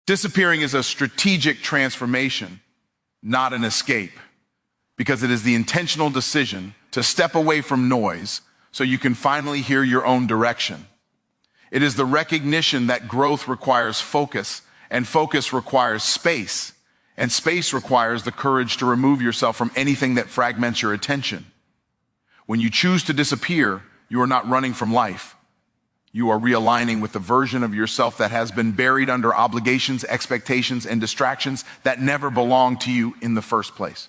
Disappearing is a strategic transformation, not an escape, because it is the intentional decision to step away from noise so you can finally hear your own direction. It is the recognition that growth requires focus, and focus requires space, and space requires the courage to remove yourself from anything that fragments your attention. When you choose to disappear, you are not running from life. You are realigning with the version of yourself that has been buried under obligations, expectations, and distractions that never belonged to you in the first place.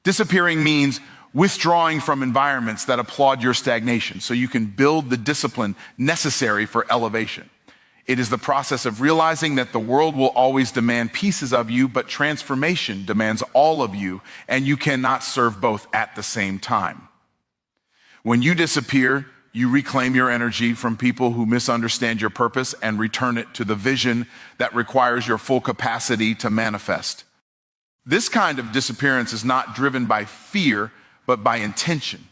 Disappearing means withdrawing from environments that applaud your stagnation so you can build the discipline necessary for elevation. It is the process of realizing that the world will always demand pieces of you, but transformation demands all of you, and you cannot serve both at the same time. When you disappear, you reclaim your energy from people who misunderstand your purpose and return it to the vision that requires your full capacity to manifest. This kind of disappearance is not driven by fear, but by intention.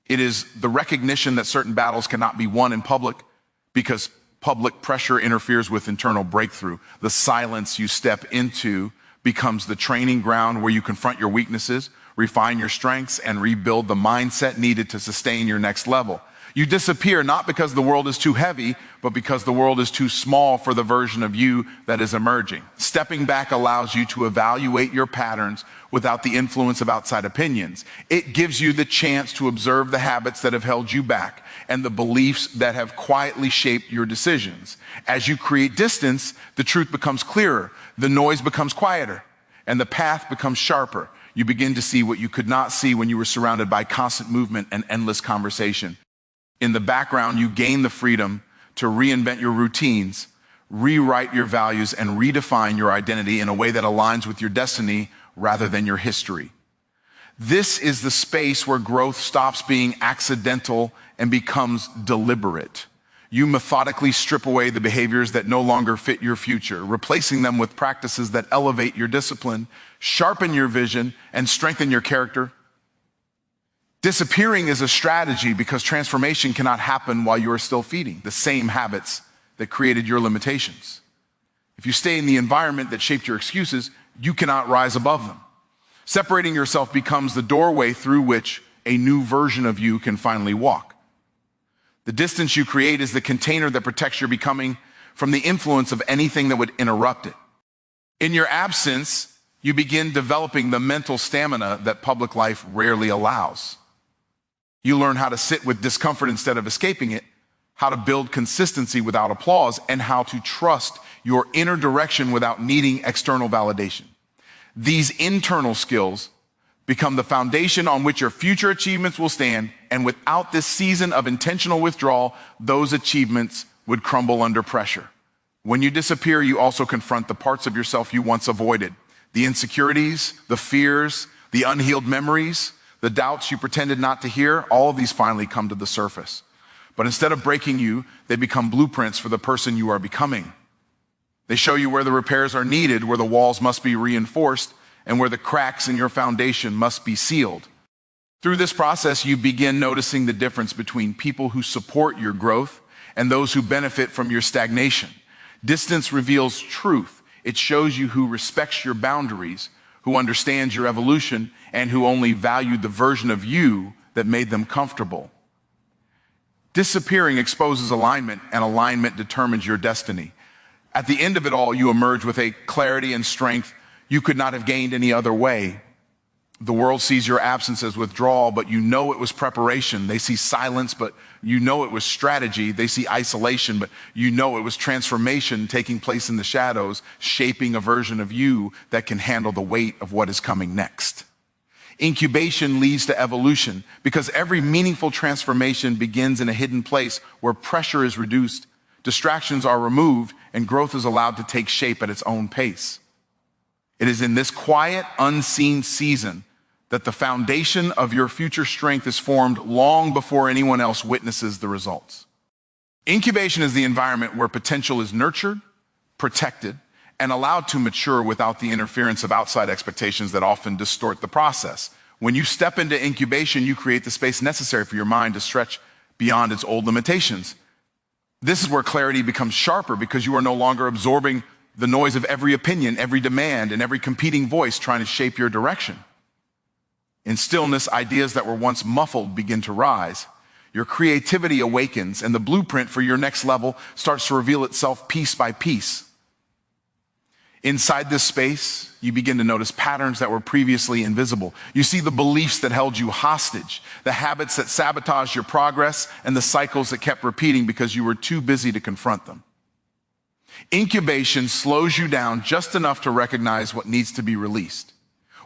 It is the recognition that certain battles cannot be won in public because public pressure interferes with internal breakthrough. The silence you step into becomes the training ground where you confront your weaknesses, refine your strengths, and rebuild the mindset needed to sustain your next level. You disappear not because the world is too heavy, but because the world is too small for the version of you that is emerging. Stepping back allows you to evaluate your patterns without the influence of outside opinions. It gives you the chance to observe the habits that have held you back and the beliefs that have quietly shaped your decisions. As you create distance, the truth becomes clearer, the noise becomes quieter, and the path becomes sharper. You begin to see what you could not see when you were surrounded by constant movement and endless conversation. In the background, you gain the freedom to reinvent your routines, rewrite your values, and redefine your identity in a way that aligns with your destiny rather than your history. This is the space where growth stops being accidental and becomes deliberate. You methodically strip away the behaviors that no longer fit your future, replacing them with practices that elevate your discipline, sharpen your vision, and strengthen your character. Disappearing is a strategy because transformation cannot happen while you are still feeding the same habits that created your limitations. If you stay in the environment that shaped your excuses, you cannot rise above them. Separating yourself becomes the doorway through which a new version of you can finally walk. The distance you create is the container that protects your becoming from the influence of anything that would interrupt it. In your absence, you begin developing the mental stamina that public life rarely allows. You learn how to sit with discomfort instead of escaping it, how to build consistency without applause, and how to trust your inner direction without needing external validation. These internal skills become the foundation on which your future achievements will stand, and without this season of intentional withdrawal, those achievements would crumble under pressure. When you disappear, you also confront the parts of yourself you once avoided, the insecurities, the fears, the unhealed memories, the doubts you pretended not to hear. All of these finally come to the surface. But instead of breaking you, they become blueprints for the person you are becoming. They show you where the repairs are needed, where the walls must be reinforced, and where the cracks in your foundation must be sealed. Through this process, you begin noticing the difference between people who support your growth and those who benefit from your stagnation. Distance reveals truth. It shows you who respects your boundaries, who understands your evolution, and who only valued the version of you that made them comfortable. Disappearing exposes alignment, and alignment determines your destiny. At the end of it all, you emerge with a clarity and strength you could not have gained any other way. The world sees your absence as withdrawal, but you know it was preparation. They see silence, but you know it was strategy. They see isolation, but you know it was transformation taking place in the shadows, shaping a version of you that can handle the weight of what is coming next. Incubation leads to evolution because every meaningful transformation begins in a hidden place where pressure is reduced, distractions are removed, and growth is allowed to take shape at its own pace. It is in this quiet, unseen season that the foundation of your future strength is formed long before anyone else witnesses the results. Incubation is the environment where potential is nurtured, protected, and allowed to mature without the interference of outside expectations that often distort the process. When you step into incubation, you create the space necessary for your mind to stretch beyond its old limitations. This is where clarity becomes sharper because you are no longer absorbing the noise of every opinion, every demand, and every competing voice trying to shape your direction. In stillness, ideas that were once muffled begin to rise. Your creativity awakens, and the blueprint for your next level starts to reveal itself piece by piece. Inside this space, you begin to notice patterns that were previously invisible. You see the beliefs that held you hostage, the habits that sabotaged your progress, and the cycles that kept repeating because you were too busy to confront them. Incubation slows you down just enough to recognize what needs to be released,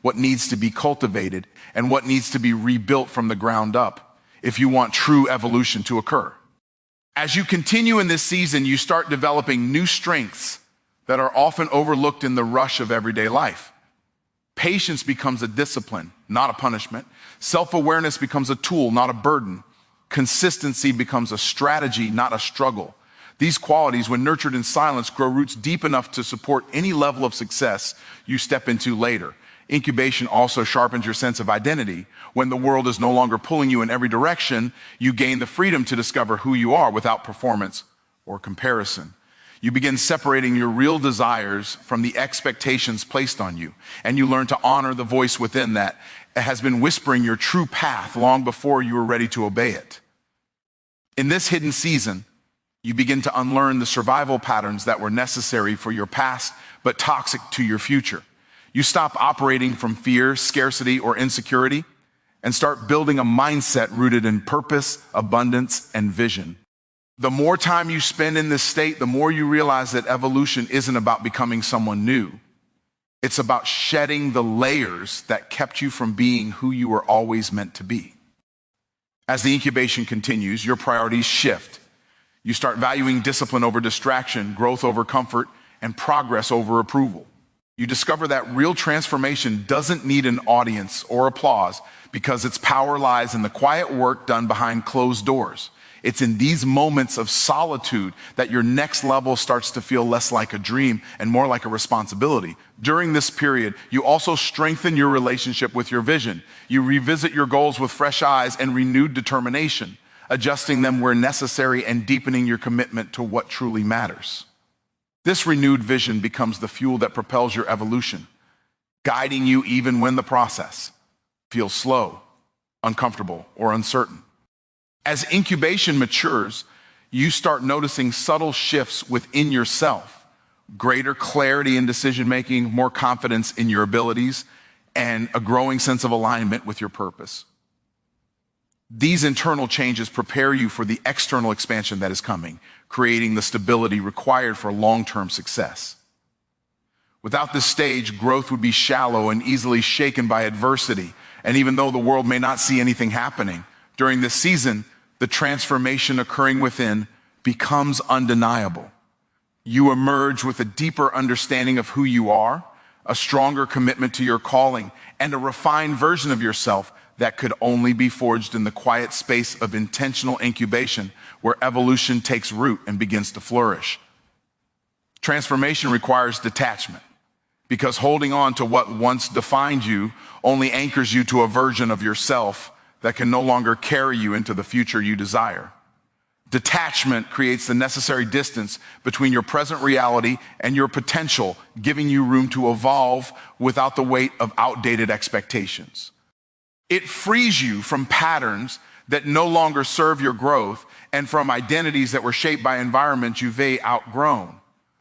what needs to be cultivated, and what needs to be rebuilt from the ground up if you want true evolution to occur. As you continue in this season, you start developing new strengths that are often overlooked in the rush of everyday life. Patience becomes a discipline, not a punishment. Self-awareness becomes a tool, not a burden. Consistency becomes a strategy, not a struggle. These qualities, when nurtured in silence, grow roots deep enough to support any level of success you step into later. Incubation also sharpens your sense of identity. When the world is no longer pulling you in every direction, you gain the freedom to discover who you are without performance or comparison. You begin separating your real desires from the expectations placed on you, and you learn to honor the voice within that has been whispering your true path long before you were ready to obey it. In this hidden season, you begin to unlearn the survival patterns that were necessary for your past but toxic to your future. You stop operating from fear, scarcity, or insecurity and start building a mindset rooted in purpose, abundance, and vision. The more time you spend in this state, the more you realize that evolution isn't about becoming someone new. It's about shedding the layers that kept you from being who you were always meant to be. As the incubation continues, your priorities shift. You start valuing discipline over distraction, growth over comfort, and progress over approval. You discover that real transformation doesn't need an audience or applause because its power lies in the quiet work done behind closed doors. It's in these moments of solitude that your next level starts to feel less like a dream and more like a responsibility. During this period, you also strengthen your relationship with your vision. You revisit your goals with fresh eyes and renewed determination, adjusting them where necessary and deepening your commitment to what truly matters. This renewed vision becomes the fuel that propels your evolution, guiding you even when the process feels slow, uncomfortable, or uncertain. As incubation matures, you start noticing subtle shifts within yourself, greater clarity in decision-making, more confidence in your abilities, and a growing sense of alignment with your purpose. These internal changes prepare you for the external expansion that is coming, creating the stability required for long-term success. Without this stage, growth would be shallow and easily shaken by adversity. And even though the world may not see anything happening, during this season, the transformation occurring within becomes undeniable. You emerge with a deeper understanding of who you are, a stronger commitment to your calling, and a refined version of yourself that could only be forged in the quiet space of intentional incubation, where evolution takes root and begins to flourish. Transformation requires detachment, because holding on to what once defined you only anchors you to a version of yourself that can no longer carry you into the future you desire. Detachment creates the necessary distance between your present reality and your potential, giving you room to evolve without the weight of outdated expectations. It frees you from patterns that no longer serve your growth and from identities that were shaped by environments you've outgrown.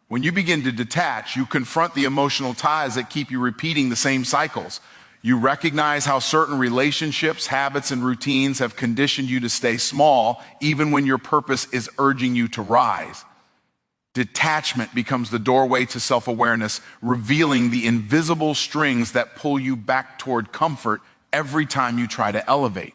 When you begin to detach, you confront the emotional ties that keep you repeating the same cycles. You recognize how certain relationships, habits, and routines have conditioned you to stay small, even when your purpose is urging you to rise. Detachment becomes the doorway to self-awareness, revealing the invisible strings that pull you back toward comfort every time you try to elevate.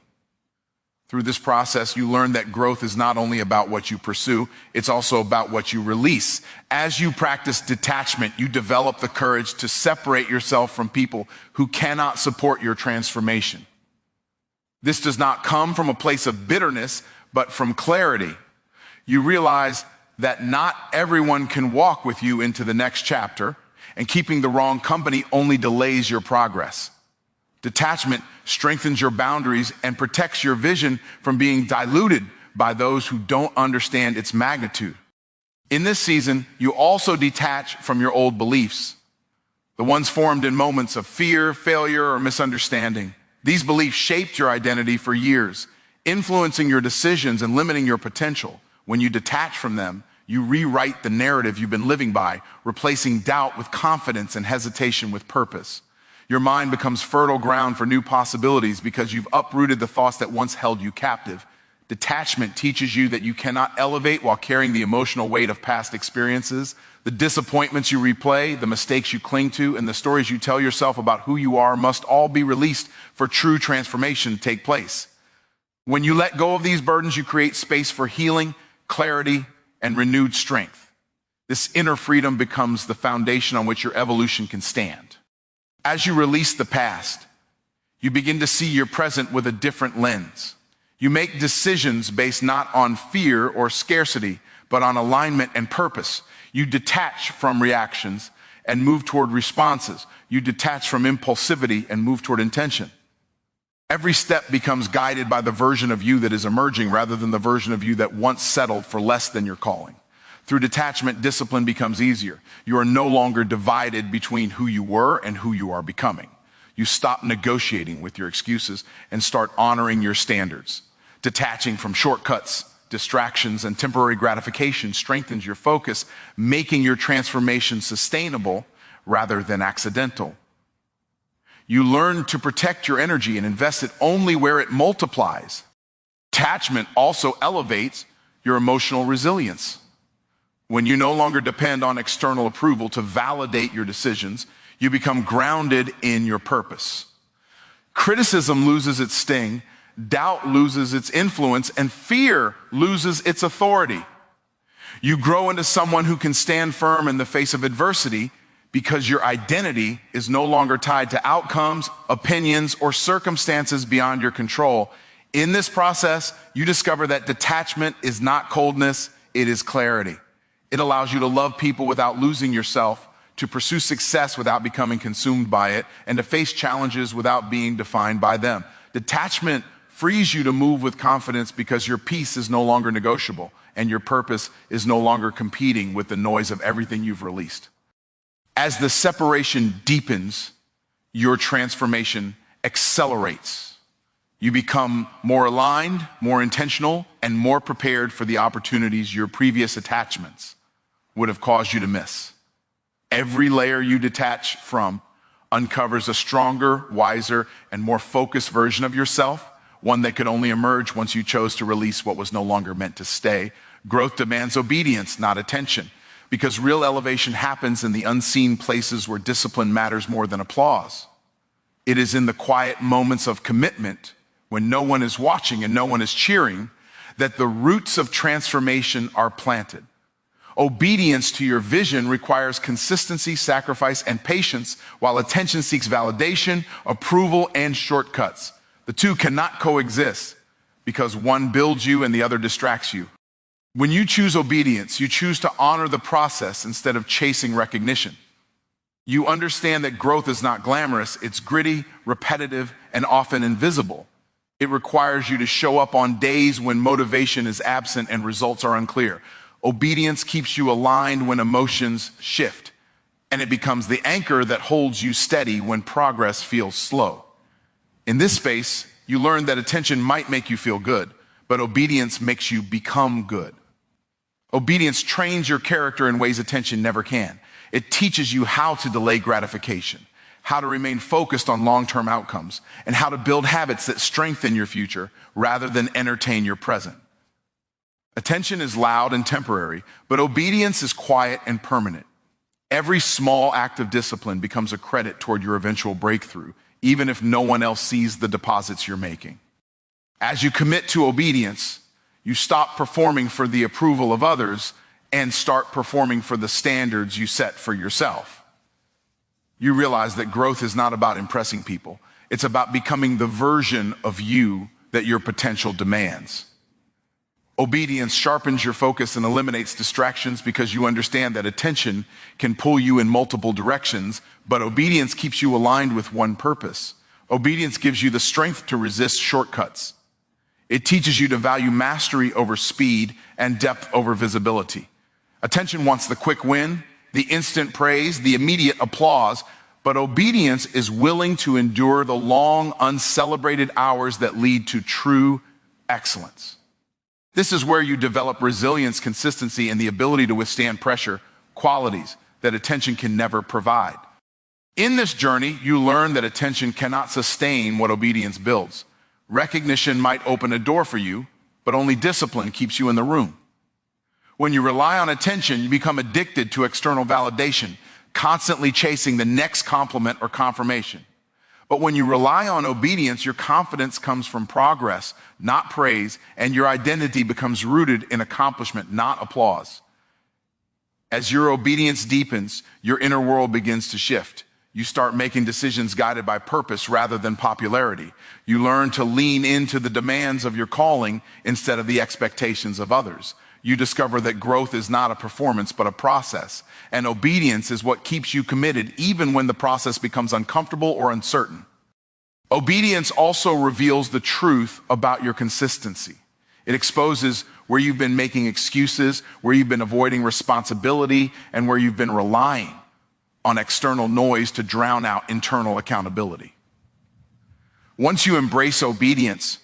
Through this process, you learn that growth is not only about what you pursue, it's also about what you release. As you practice detachment, you develop the courage to separate yourself from people who cannot support your transformation. This does not come from a place of bitterness, but from clarity. You realize that not everyone can walk with you into the next chapter, and keeping the wrong company only delays your progress. Detachment strengthens your boundaries and protects your vision from being diluted by those who don't understand its magnitude. In this season, you also detach from your old beliefs, the ones formed in moments of fear, failure, or misunderstanding. These beliefs shaped your identity for years, influencing your decisions and limiting your potential. When you detach from them, you rewrite the narrative you've been living by, replacing doubt with confidence and hesitation with purpose. Your mind becomes fertile ground for new possibilities because you've uprooted the thoughts that once held you captive. Detachment teaches you that you cannot elevate while carrying the emotional weight of past experiences. The disappointments you replay, the mistakes you cling to, and the stories you tell yourself about who you are must all be released for true transformation to take place. When you let go of these burdens, you create space for healing, clarity, and renewed strength. This inner freedom becomes the foundation on which your evolution can stand. As you release the past, you begin to see your present with a different lens. You make decisions based not on fear or scarcity, but on alignment and purpose. You detach from reactions and move toward responses. You detach from impulsivity and move toward intention. Every step becomes guided by the version of you that is emerging rather than the version of you that once settled for less than your calling. Through detachment, discipline becomes easier. You are no longer divided between who you were and who you are becoming. You stop negotiating with your excuses and start honoring your standards. Detaching from shortcuts, distractions, and temporary gratification strengthens your focus, making your transformation sustainable rather than accidental. You learn to protect your energy and invest it only where it multiplies. Detachment also elevates your emotional resilience. When you no longer depend on external approval to validate your decisions, you become grounded in your purpose. Criticism loses its sting, doubt loses its influence, and fear loses its authority. You grow into someone who can stand firm in the face of adversity because your identity is no longer tied to outcomes, opinions, or circumstances beyond your control. In this process, you discover that detachment is not coldness, it is clarity. It allows you to love people without losing yourself, to pursue success without becoming consumed by it, and to face challenges without being defined by them. Detachment frees you to move with confidence because your peace is no longer negotiable and your purpose is no longer competing with the noise of everything you've released. As the separation deepens, your transformation accelerates. You become more aligned, more intentional, and more prepared for the opportunities your previous attachments would have caused you to miss. Every layer you detach from uncovers a stronger, wiser, and more focused version of yourself, one that could only emerge once you chose to release what was no longer meant to stay. Growth demands obedience, not attention, because real elevation happens in the unseen places where discipline matters more than applause. It is in the quiet moments of commitment, when no one is watching and no one is cheering, that the roots of transformation are planted. Obedience to your vision requires consistency, sacrifice, and patience, while attention seeks validation, approval, and shortcuts. The two cannot coexist because one builds you and the other distracts you. When you choose obedience, you choose to honor the process instead of chasing recognition. You understand that growth is not glamorous, it's gritty, repetitive, and often invisible. It requires you to show up on days when motivation is absent and results are unclear. Obedience keeps you aligned when emotions shift, and it becomes the anchor that holds you steady when progress feels slow. In this space, you learn that attention might make you feel good, but obedience makes you become good. Obedience trains your character in ways attention never can. It teaches you how to delay gratification, how to remain focused on long-term outcomes, and how to build habits that strengthen your future rather than entertain your present. Attention is loud and temporary, but obedience is quiet and permanent. Every small act of discipline becomes a credit toward your eventual breakthrough, even if no one else sees the deposits you're making. As you commit to obedience, you stop performing for the approval of others and start performing for the standards you set for yourself. You realize that growth is not about impressing people. It's about becoming the version of you that your potential demands. Obedience sharpens your focus and eliminates distractions because you understand that attention can pull you in multiple directions, but obedience keeps you aligned with one purpose. Obedience gives you the strength to resist shortcuts. It teaches you to value mastery over speed and depth over visibility. Attention wants the quick win, the instant praise, the immediate applause, but obedience is willing to endure the long, uncelebrated hours that lead to true excellence. This is where you develop resilience, consistency, and the ability to withstand pressure, qualities that attention can never provide. In this journey, you learn that attention cannot sustain what obedience builds. Recognition might open a door for you, but only discipline keeps you in the room. When you rely on attention, you become addicted to external validation, constantly chasing the next compliment or confirmation. But when you rely on obedience, your confidence comes from progress, not praise, and your identity becomes rooted in accomplishment, not applause. As your obedience deepens, your inner world begins to shift. You start making decisions guided by purpose rather than popularity. You learn to lean into the demands of your calling instead of the expectations of others. You discover that growth is not a performance, but a process. And obedience is what keeps you committed, even when the process becomes uncomfortable or uncertain. Obedience also reveals the truth about your consistency. It exposes where you've been making excuses, where you've been avoiding responsibility, and where you've been relying on external noise to drown out internal accountability. Once you embrace obedience,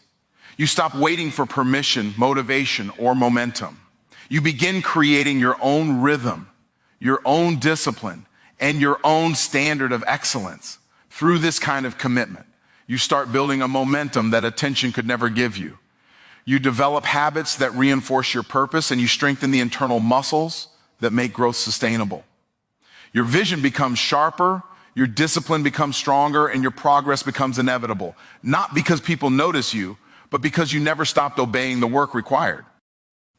you stop waiting for permission, motivation, or momentum. You begin creating your own rhythm, your own discipline, and your own standard of excellence. Through this kind of commitment, you start building a momentum that attention could never give you. You develop habits that reinforce your purpose, and you strengthen the internal muscles that make growth sustainable. Your vision becomes sharper, your discipline becomes stronger, and your progress becomes inevitable. Not because people notice you, but because you never stopped obeying the work required.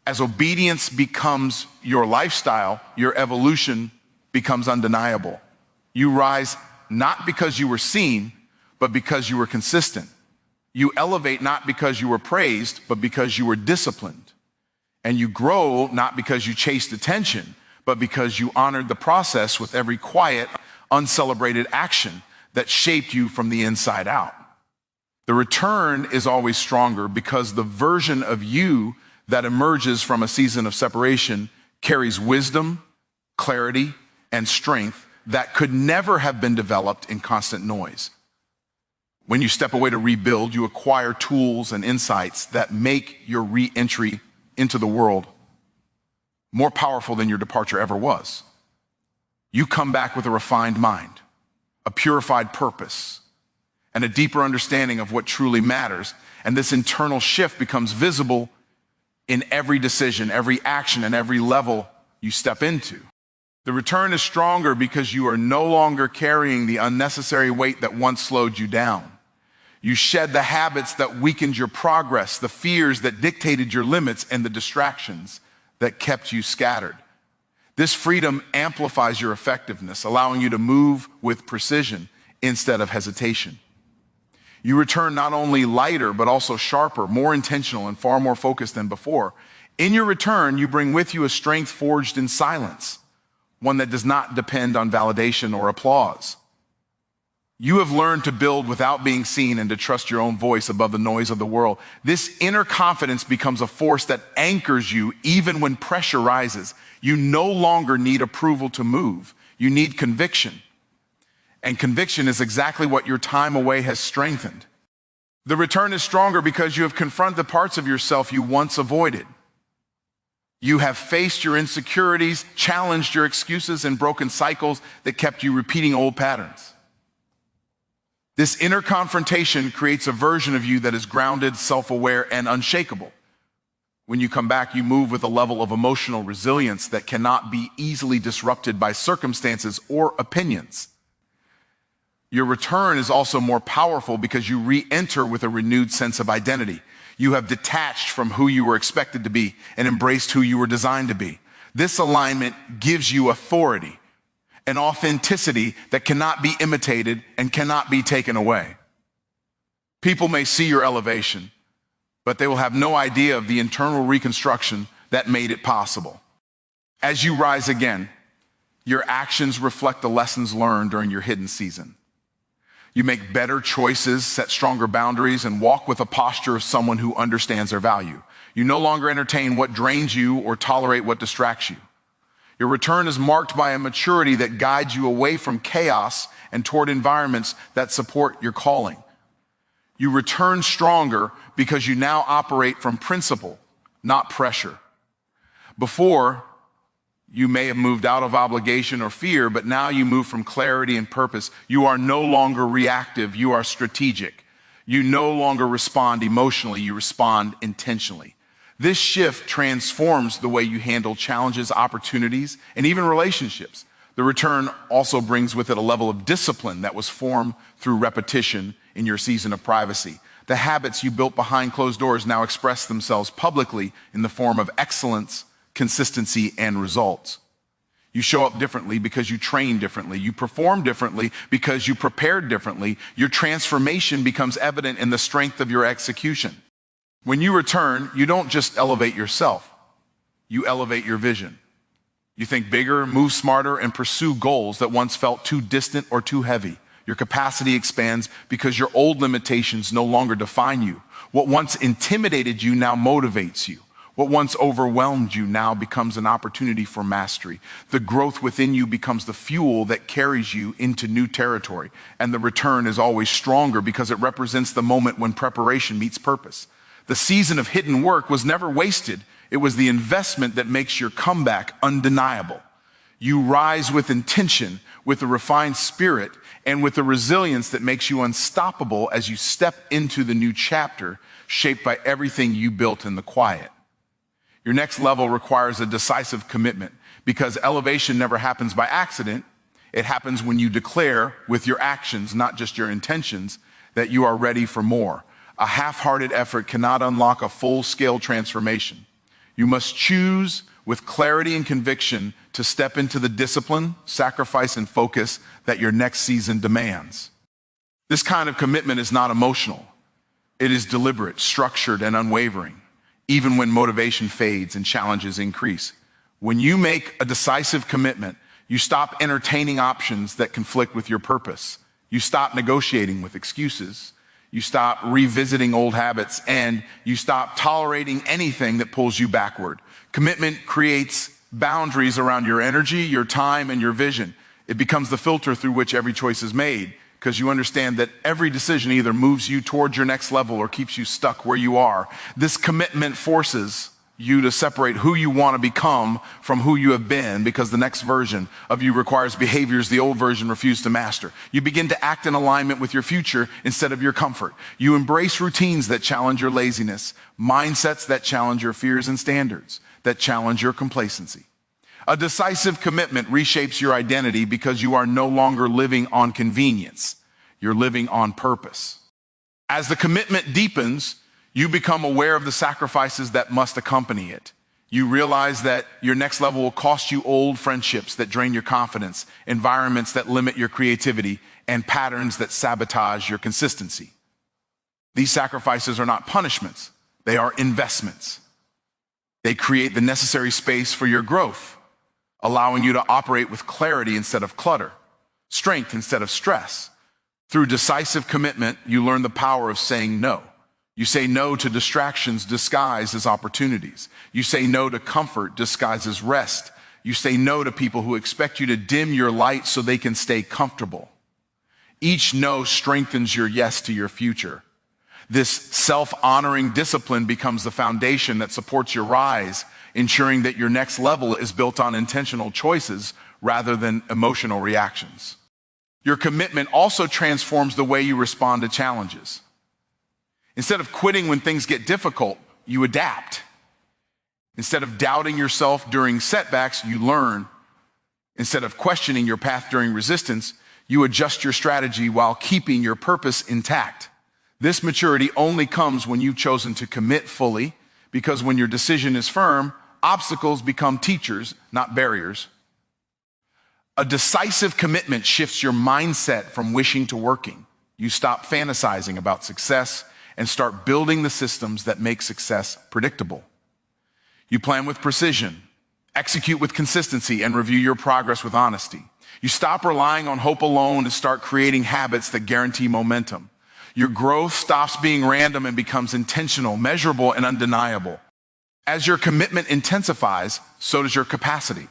As obedience becomes your lifestyle, your evolution becomes undeniable. You rise not because you were seen, but because you were consistent. You elevate not because you were praised, but because you were disciplined. And you grow not because you chased attention, but because you honored the process with every quiet, uncelebrated action that shaped you from the inside out. The return is always stronger because the version of you that emerges from a season of separation carries wisdom, clarity, and strength that could never have been developed in constant noise. When you step away to rebuild, you acquire tools and insights that make your re-entry into the world more powerful than your departure ever was. You come back with a refined mind, a purified purpose, and a deeper understanding of what truly matters. And this internal shift becomes visible in every decision, every action, and every level you step into. The return is stronger because you are no longer carrying the unnecessary weight that once slowed you down. You shed the habits that weakened your progress, the fears that dictated your limits, and the distractions that kept you scattered. This freedom amplifies your effectiveness, allowing you to move with precision instead of hesitation. You return not only lighter, but also sharper, more intentional, and far more focused than before. In your return, you bring with you a strength forged in silence, one that does not depend on validation or applause. You have learned to build without being seen and to trust your own voice above the noise of the world. This inner confidence becomes a force that anchors you even when pressure rises. You no longer need approval to move. You need conviction. And conviction is exactly what your time away has strengthened. The return is stronger because you have confronted the parts of yourself you once avoided. You have faced your insecurities, challenged your excuses, and broken cycles that kept you repeating old patterns. This inner confrontation creates a version of you that is grounded, self-aware, and unshakable. When you come back, you move with a level of emotional resilience that cannot be easily disrupted by circumstances or opinions. Your return is also more powerful because you re-enter with a renewed sense of identity. You have detached from who you were expected to be and embraced who you were designed to be. This alignment gives you authority, an authenticity that cannot be imitated and cannot be taken away. People may see your elevation, but they will have no idea of the internal reconstruction that made it possible. As you rise again, your actions reflect the lessons learned during your hidden season. You make better choices, set stronger boundaries, and walk with a posture of someone who understands their value. You no longer entertain what drains you or tolerate what distracts you. Your return is marked by a maturity that guides you away from chaos and toward environments that support your calling. You return stronger because you now operate from principle, not pressure. Before, you may have moved out of obligation or fear, but now you move from clarity and purpose. You are no longer reactive, you are strategic. You no longer respond emotionally, you respond intentionally. This shift transforms the way you handle challenges, opportunities, and even relationships. The return also brings with it a level of discipline that was formed through repetition in your season of privacy. The habits you built behind closed doors now express themselves publicly in the form of excellence, consistency, and results. You show up differently because you train differently. You perform differently because you prepared differently. Your transformation becomes evident in the strength of your execution. When you return, you don't just elevate yourself, you elevate your vision. You think bigger, move smarter, and pursue goals that once felt too distant or too heavy. Your capacity expands because your old limitations no longer define you. What once intimidated you now motivates you. What once overwhelmed you now becomes an opportunity for mastery. The growth within you becomes the fuel that carries you into new territory. And the return is always stronger because it represents the moment when preparation meets purpose. The season of hidden work was never wasted. It was the investment that makes your comeback undeniable. You rise with intention, with a refined spirit, and with a resilience that makes you unstoppable as you step into the new chapter, shaped by everything you built in the quiet. Your next level requires a decisive commitment because elevation never happens by accident. It happens when you declare with your actions, not just your intentions, that you are ready for more. A half-hearted effort cannot unlock a full-scale transformation. You must choose with clarity and conviction to step into the discipline, sacrifice, and focus that your next season demands. This kind of commitment is not emotional. It is deliberate, structured, and unwavering, even when motivation fades and challenges increase. When you make a decisive commitment, you stop entertaining options that conflict with your purpose. You stop negotiating with excuses. You stop revisiting old habits, and you stop tolerating anything that pulls you backward. Commitment creates boundaries around your energy, your time, and your vision. It becomes the filter through which every choice is made, because you understand that every decision either moves you towards your next level or keeps you stuck where you are. This commitment forces you to separate who you want to become from who you have been, because the next version of you requires behaviors the old version refused to master. You begin to act in alignment with your future instead of your comfort. You embrace routines that challenge your laziness, mindsets that challenge your fears, and standards that challenge your complacency. A decisive commitment reshapes your identity because you are no longer living on convenience. You're living on purpose. As the commitment deepens, you become aware of the sacrifices that must accompany it. You realize that your next level will cost you old friendships that drain your confidence, environments that limit your creativity, and patterns that sabotage your consistency. These sacrifices are not punishments. They are investments. They create the necessary space for your growth, allowing you to operate with clarity instead of clutter, strength instead of stress. Through decisive commitment, you learn the power of saying no. You say no to distractions disguised as opportunities. You say no to comfort disguised as rest. You say no to people who expect you to dim your light so they can stay comfortable. Each no strengthens your yes to your future. This self-honoring discipline becomes the foundation that supports your rise, ensuring that your next level is built on intentional choices rather than emotional reactions. Your commitment also transforms the way you respond to challenges. Instead of quitting when things get difficult, you adapt. Instead of doubting yourself during setbacks, you learn. Instead of questioning your path during resistance, you adjust your strategy while keeping your purpose intact. This maturity only comes when you've chosen to commit fully, because when your decision is firm, obstacles become teachers, not barriers. A decisive commitment shifts your mindset from wishing to working. You stop fantasizing about success and start building the systems that make success predictable. You plan with precision, execute with consistency, and review your progress with honesty. You stop relying on hope alone and start creating habits that guarantee momentum. Your growth stops being random and becomes intentional, measurable, and undeniable. As your commitment intensifies, so does your capacity.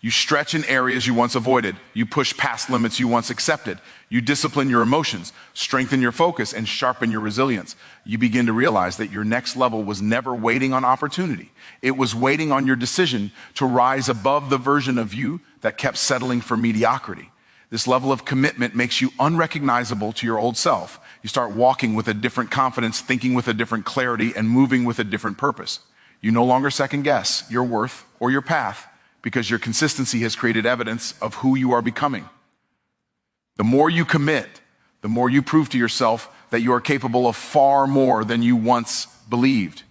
You stretch in areas you once avoided. You push past limits you once accepted. You discipline your emotions, strengthen your focus, and sharpen your resilience. You begin to realize that your next level was never waiting on opportunity. It was waiting on your decision to rise above the version of you that kept settling for mediocrity. This level of commitment makes you unrecognizable to your old self. You start walking with a different confidence, thinking with a different clarity, and moving with a different purpose. You no longer second guess your worth or your path because your consistency has created evidence of who you are becoming. The more you commit, the more you prove to yourself that you are capable of far more than you once believed.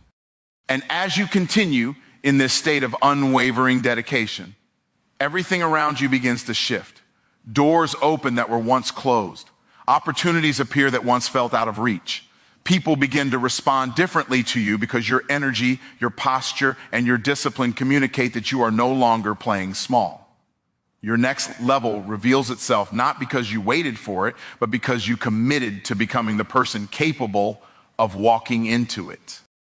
And as you continue in this state of unwavering dedication, everything around you begins to shift. Doors open that were once closed. Opportunities appear that once felt out of reach. People begin to respond differently to you because your energy, your posture, and your discipline communicate that you are no longer playing small. Your next level reveals itself not because you waited for it, but because you committed to becoming the person capable of walking into it.